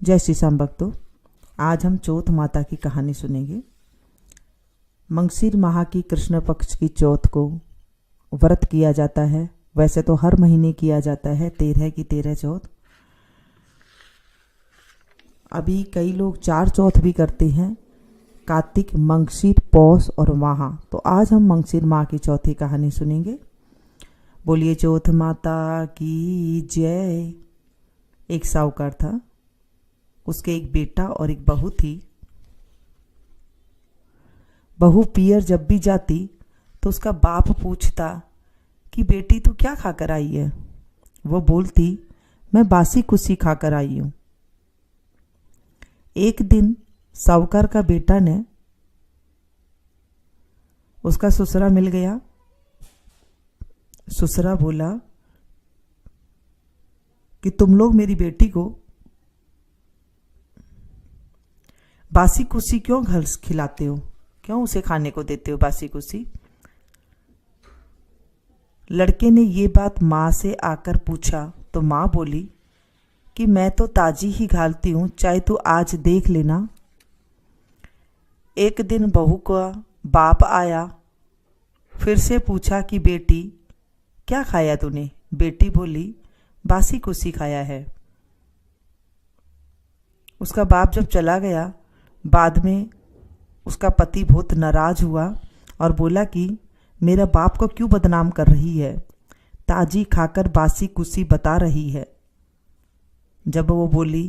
जय श्री श्याम भक्तों, आज हम चौथ माता की कहानी सुनेंगे। मंगशीर माह की कृष्ण पक्ष की चौथ को व्रत किया जाता है। वैसे तो हर महीने किया जाता है 13 की 13 चौथ। अभी कई लोग 4 चौथ भी करते हैं, कार्तिक, मंगशीर, पौष और माह। तो आज हम मंगशीर माह की चौथी कहानी सुनेंगे। बोलिए चौथ माता की जय। एक साहूकार था, उसके एक बेटा और एक बहू थी। बहू पियर जब भी जाती तो उसका बाप पूछता कि बेटी तू क्या खाकर आई है। वो बोलती मैं बासी कुसी खाकर आई हूं। एक दिन साहूकार का बेटा ने उसका ससुरा मिल गया। ससुरा बोला कि तुम लोग मेरी बेटी को बासी कुसी क्यों घर खिलाते हो, क्यों उसे खाने को देते हो बासी कुसी। लड़के ने ये बात माँ से आकर पूछा तो माँ बोली कि मैं तो ताजी ही घालती हूँ, चाहे तू आज देख लेना। एक दिन बहू का बाप आया, फिर से पूछा कि बेटी क्या खाया तूने। बेटी बोली बासी कुसी खाया है। उसका बाप जब चला गया, बाद में उसका पति बहुत नाराज हुआ और बोला कि मेरा बाप को क्यों बदनाम कर रही है, ताजी खाकर बासी कुसी बता रही है। जब वो बोली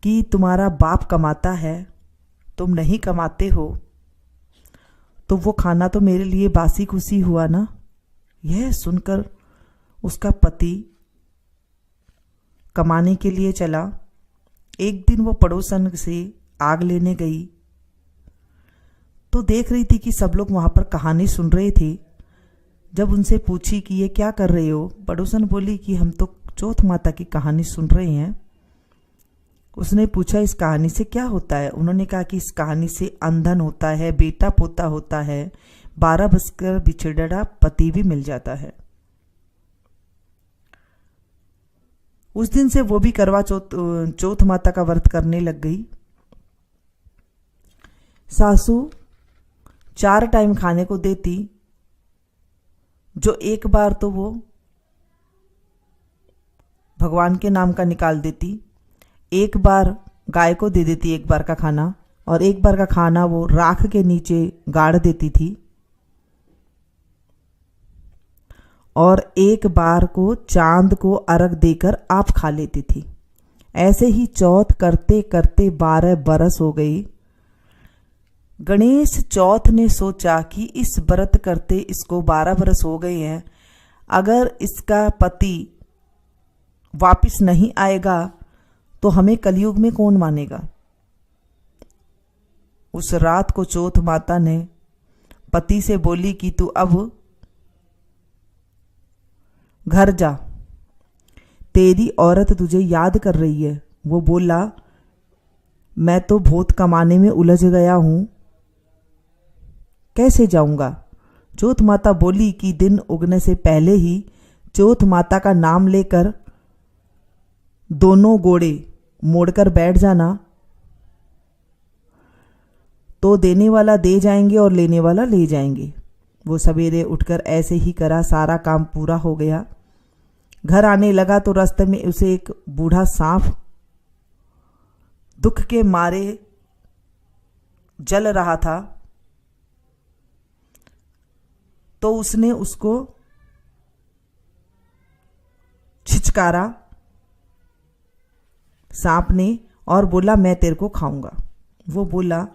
कि तुम्हारा बाप कमाता है, तुम नहीं कमाते हो, तो वो खाना तो मेरे लिए बासी कुसी हुआ ना। यह सुनकर उसका पति कमाने के लिए चला। एक दिन वो पड़ोसन से आग लेने गई तो देख रही थी कि सब लोग वहां पर कहानी सुन रहे थे। जब उनसे पूछी कि ये क्या कर रहे हो, पड़ोसन बोली कि हम तो चौथ माता की कहानी सुन रहे हैं। उसने पूछा इस कहानी से क्या होता है। उन्होंने कहा कि इस कहानी से अंधन होता है, बेटा पोता होता है, 12 बजकर बिछड़ा पति भी मिल जाता है। उस दिन से वो भी करवा चौथ माता का व्रत करने लग गई। सासू 4 टाइम खाने को देती, जो एक बार तो वो भगवान के नाम का निकाल देती, एक बार गाय को दे देती एक बार का खाना, और एक बार का खाना वो राख के नीचे गाड़ देती थी, और एक बार को चांद को अर्घ देकर आप खा लेती थी। ऐसे ही चौथ करते करते 12 बरस हो गई। गणेश चौथ ने सोचा कि इस व्रत करते इसको 12 बरस हो गए हैं, अगर इसका पति वापिस नहीं आएगा तो हमें कलयुग में कौन मानेगा। उस रात को चौथ माता ने पति से बोली कि तू अब घर जा, तेरी औरत तुझे याद कर रही है। वो बोला मैं तो बहुत कमाने में उलझ गया हूं, कैसे जाऊंगा। चौथ माता बोली कि दिन उगने से पहले ही चौथ माता का नाम लेकर दोनों घोड़े मोड़कर बैठ जाना, तो देने वाला दे जाएंगे और लेने वाला ले जाएंगे। वो सवेरे उठकर ऐसे ही करा, सारा काम पूरा हो गया। घर आने लगा तो रास्ते में उसे एक बूढ़ा सांप दुख के मारे जल रहा था। तो उसने उसको छिचकारा सांप ने और बोला मैं तेरे को खाऊंगा। वो बोला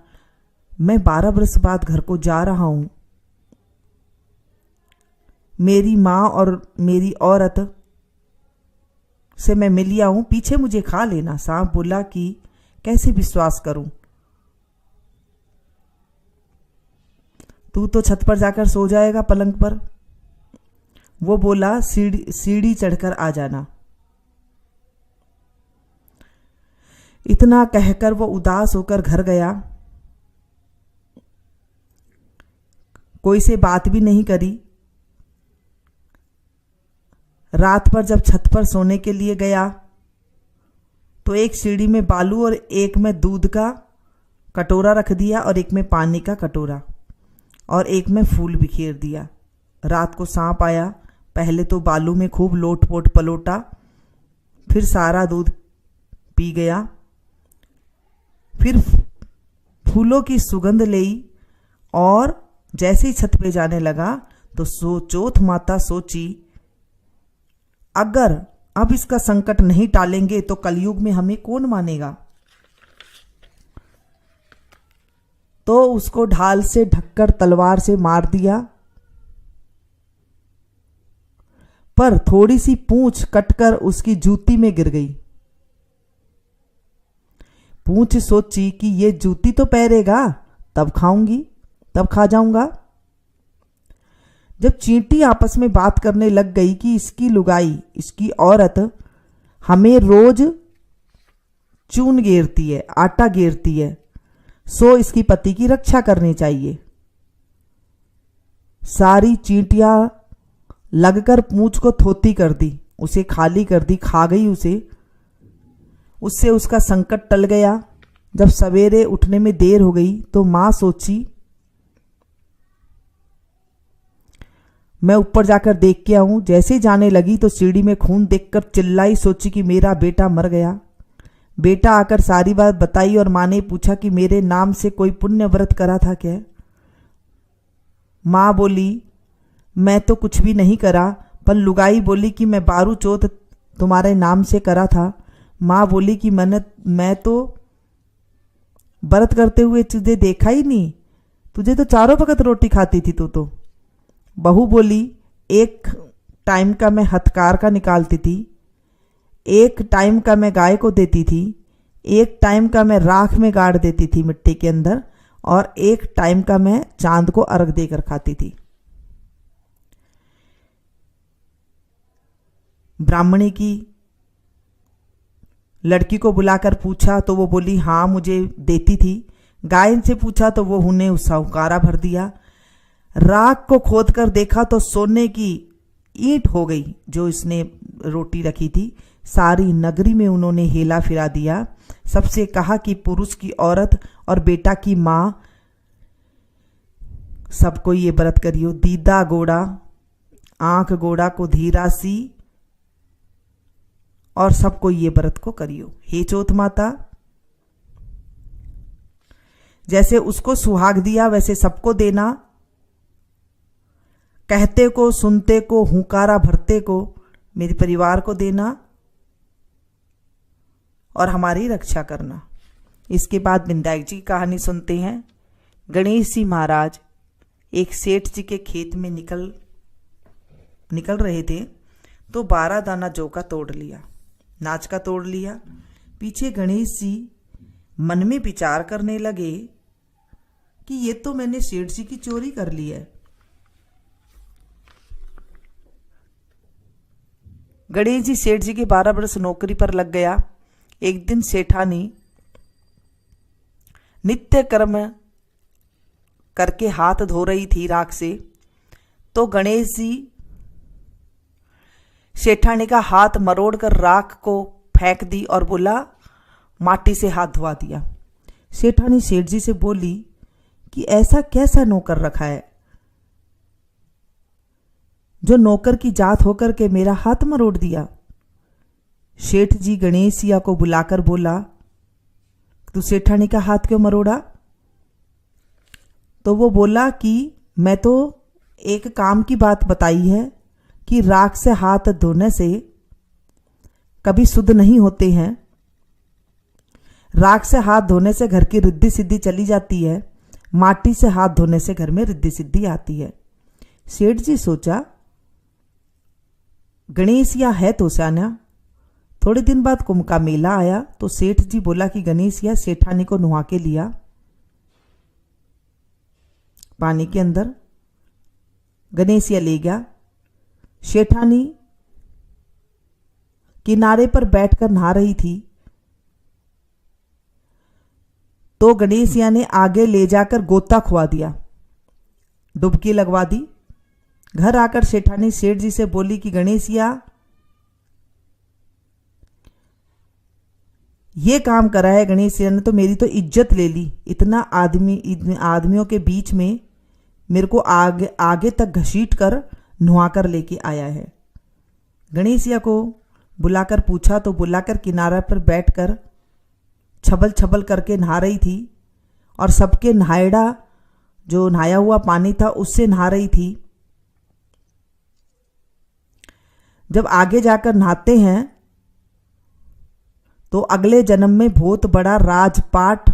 मैं 12 बरस बाद घर को जा रहा हूं, मेरी माँ और मेरी औरत से मैं मिलिया हूं, पीछे मुझे खा लेना। सांप बोला कि कैसे विश्वास करूं, तू तो छत पर जाकर सो जाएगा पलंग पर। वो बोला सीढ़ी चढ़कर आ जाना। इतना कहकर वो उदास होकर घर गया, कोई से बात भी नहीं करी। रात पर जब छत पर सोने के लिए गया तो एक सीढ़ी में बालू और एक में दूध का कटोरा रख दिया और एक में पानी का कटोरा और एक में फूल बिखेर दिया। रात को सांप आया, पहले तो बालू में खूब लोट पोट पलोटा, फिर सारा दूध पी गया, फिर फूलों की सुगंध ली और जैसे ही छत पे जाने लगा तो चौथ माता सोची, अगर अब इसका संकट नहीं टालेंगे तो कलयुग में हमें कौन मानेगा। तो उसको ढाल से ढककर तलवार से मार दिया, पर थोड़ी सी पूंछ कटकर उसकी जूती में गिर गई। पूंछ सोची कि ये जूती तो पहरेगा तब खाऊंगी, तब खा जाऊंगा। जब चींटी आपस में बात करने लग गई कि इसकी लुगाई, इसकी औरत हमें रोज चून गेरती है, आटा गेरती है, सो इसकी पति की रक्षा करनी चाहिए। सारी चींटियां लगकर पूंछ को थोती कर दी, उसे खाली कर दी, खा गई उसे। उससे उसका संकट टल गया। जब सवेरे उठने में देर हो गई तो मां सोची, मैं ऊपर जाकर देख के आऊं। जैसे जाने लगी तो सीढ़ी में खून देखकर चिल्लाई, सोची कि मेरा बेटा मर गया। बेटा आकर सारी बात बताई और मां ने पूछा कि मेरे नाम से कोई पुण्य व्रत करा था क्या। मां बोली, मैं तो कुछ भी नहीं करा, पर लुगाई बोली कि मैं बारू चौथ तुम्हारे नाम से करा था। मां बोली कि मैं तो व्रत करते हुए तुझे देखा ही नहीं, तुझे तो चारों वक्त रोटी खाती थी तू तो। बहू बोली, एक टाइम का मैं हथकार का निकालती थी, एक टाइम का मैं गाय को देती थी, एक टाइम का मैं राख में गाड़ देती थी मिट्टी के अंदर, और एक टाइम का मैं चांद को अर्घ देकर खाती थी। ब्राह्मणी की लड़की को बुलाकर पूछा तो वो बोली, हाँ मुझे देती थी। गाय से पूछा तो वो उन्हें साहूकारा भर दिया। राख को खोद कर देखा तो सोने की ईंट हो गई जो इसने रोटी रखी थी। सारी नगरी में उन्होंने हेला फिरा दिया। सबसे कहा कि पुरुष की औरत और बेटा की मां सबको ये व्रत करियो। दीदा गोड़ा आंख गोड़ा को धीरा सी, और सबको ये व्रत को करियो। हे चौथ माता, जैसे उसको सुहाग दिया वैसे सबको देना। कहते को, सुनते को, हुंकारा भरते को मेरे परिवार को देना और हमारी रक्षा करना। इसके बाद विंध्याक जी की कहानी सुनते हैं। गणेश जी महाराज एक सेठ जी के खेत में निकल रहे थे तो 12 दाना जौ का तोड़ लिया, नाच का तोड़ लिया। पीछे गणेश जी मन में विचार करने लगे कि ये तो मैंने सेठ जी की चोरी कर ली है। गणेश जी सेठ जी के 12 वर्ष नौकरी पर लग गया। एक दिन सेठानी नित्य कर्म करके हाथ धो रही थी राख से, तो गणेश जी सेठानी का हाथ मरोड़ कर राख को फेंक दी और बोला, माटी से हाथ धोवा दिया। सेठानी सेठ जी से बोली कि ऐसा कैसा नौकर रखा है जो नौकर की जात होकर के मेरा हाथ मरोड़ दिया। सेठ जी गणेशिया को बुलाकर बोला, तू सेठानी का हाथ क्यों मरोड़ा? तो वो बोला कि मैं तो एक काम की बात बताई है कि राख से हाथ धोने से कभी शुद्ध नहीं होते हैं। राख से हाथ धोने से घर की रिद्धि सिद्धि चली जाती है, माटी से हाथ धोने से घर में रिद्धि सिद्धि आती है। सेठ जी सोचा, गणेशिया है तो स्याना। थोड़े दिन बाद कुंभ का मेला आया तो सेठ जी बोला कि गणेशिया सेठानी को नुहा के लिया पानी के अंदर। गणेशिया ले गया। सेठानी किनारे पर बैठकर नहा रही थी तो गणेशिया ने आगे ले जाकर गोता खुआ दिया, डुबकी लगवा दी। घर आकर सेठानी सेठ जी से बोली कि गणेशिया ये काम करा है गणेशिया ने तो मेरी तो इज्जत ले ली। इतने आदमियों के बीच में मेरे को आगे आगे तक घसीट कर नुहा कर लेके आया है। गणेशिया को बुलाकर पूछा तो बुलाकर किनारा पर बैठकर छबल छबल करके नहा रही थी और सबके नहायड़ा जो नहाया हुआ पानी था उससे नहा रही थी। जब आगे जाकर नहाते हैं तो अगले जन्म में बहुत बड़ा राजपाट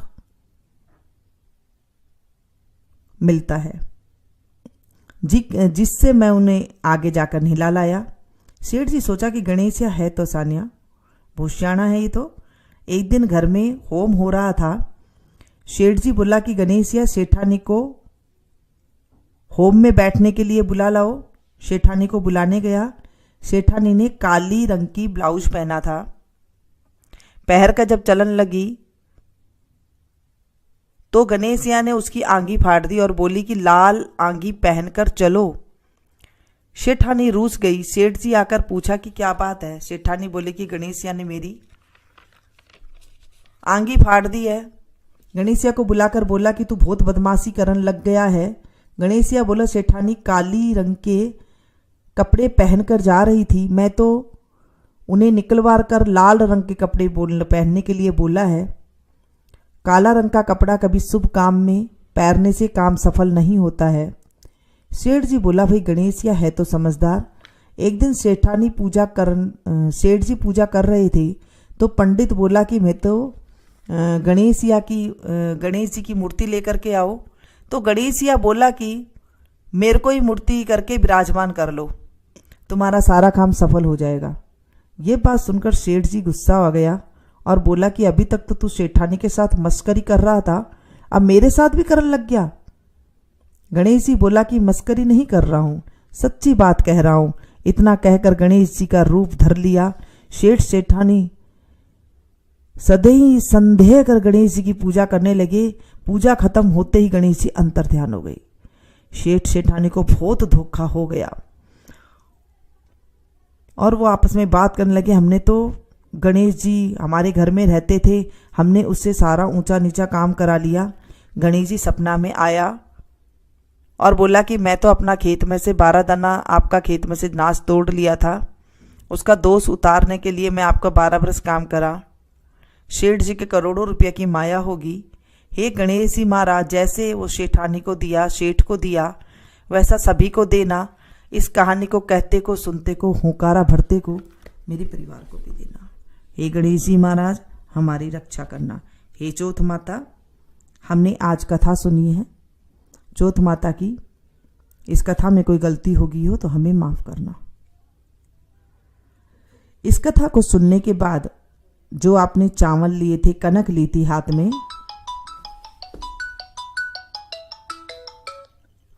मिलता है जिससे मैं उन्हें आगे जाकर नहला लाया। सेठ जी सोचा कि गणेशिया है तो सानिया भूषाणा है ये तो। एक दिन घर में होम हो रहा था। सेठ जी बोला कि गणेशिया सेठानी को होम में बैठने के लिए बुला लाओ। सेठानी को बुलाने गया। सेठानी ने काली रंग की ब्लाउज पहना था। पहर का जब चलन लगी तो गणेशिया ने उसकी आंगी फाड़ दी और बोली कि लाल आंगी पहनकर चलो। सेठानी रूस गई। सेठ जी आकर पूछा कि क्या बात है। सेठानी बोले कि गणेशिया ने मेरी आंगी फाड़ दी है। गणेशिया को बुलाकर बोला कि तू बहुत बदमाशी करने लग गया है। गणेशिया बोला सेठानी काली रंग के कपड़े पहनकर जा रही थी, मैं तो उन्हें निकलवा कर लाल रंग के कपड़े पहनने के लिए बोला है। काला रंग का कपड़ा कभी शुभ काम में पहनने से काम सफल नहीं होता है। सेठ जी बोला भाई गणेशिया है तो समझदार। एक दिन सेठ जी पूजा कर रहे थे तो पंडित बोला कि मैं तो गणेश जी की मूर्ति लेकर के आओ। तो गणेशिया बोला कि मेरे को ही मूर्ति करके विराजमान कर लो, तुम्हारा सारा काम सफल हो जाएगा। ये बात सुनकर सेठ जी गुस्सा हो गया और बोला कि अभी तक तो तू सेठानी के साथ मस्करी कर रहा था, अब मेरे साथ भी करने लग गया। गणेश जी बोला कि मस्करी नहीं कर रहा हूँ, सच्ची बात कह रहा हूँ। इतना कहकर गणेश जी का रूप धर लिया। सेठ सेठानी सदैव संदेह कर गणेश जी की पूजा करने लगे। पूजा खत्म होते ही गणेश जी अंतर ध्यान हो गई। सेठ सेठानी को बहुत धोखा हो गया और वो आपस में बात करने लगे, हमने तो गणेश जी हमारे घर में रहते थे, हमने उससे सारा ऊंचा नीचा काम करा लिया। गणेश जी सपना में आया और बोला कि मैं तो अपना खेत में से 12 दाना आपका खेत में से नाश तोड़ लिया था, उसका दोष उतारने के लिए मैं आपका 12 बरस काम करा। सेठ जी के करोड़ों रुपया की माया होगी। हे गणेश जी महाराज, जैसे वो सेठानी को दिया, सेठ को दिया, वैसा सभी को देना। इस कहानी को कहते को, सुनते को, हुंकारा भरते को मेरे परिवार को भी देना। हे गणेश जी महाराज, हमारी रक्षा करना। हे चौथ माता, हमने आज कथा सुनी है चौथ माता की। इस कथा में कोई गलती होगी हो तो हमें माफ करना। इस कथा को सुनने के बाद जो आपने चावल लिए थे, कनक ली थी हाथ में,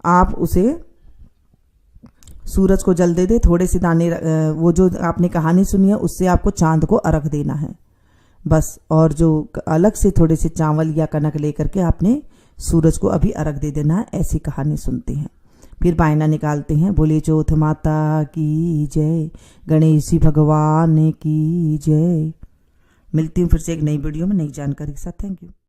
आप उसे सूरज को जल दे दे। थोड़े से दाने, वो जो आपने कहानी सुनी है उससे आपको चांद को अर्घ देना है बस। और जो अलग से थोड़े से चावल या कनक लेकर के आपने सूरज को अभी अर्घ दे देना है। ऐसी कहानी सुनते हैं, फिर बायना निकालते हैं। बोले चौथ माता की जय, गणेश जी भगवान की जय। मिलती हूँ फिर से एक नई वीडियो में नई जानकारी के साथ। Thank you.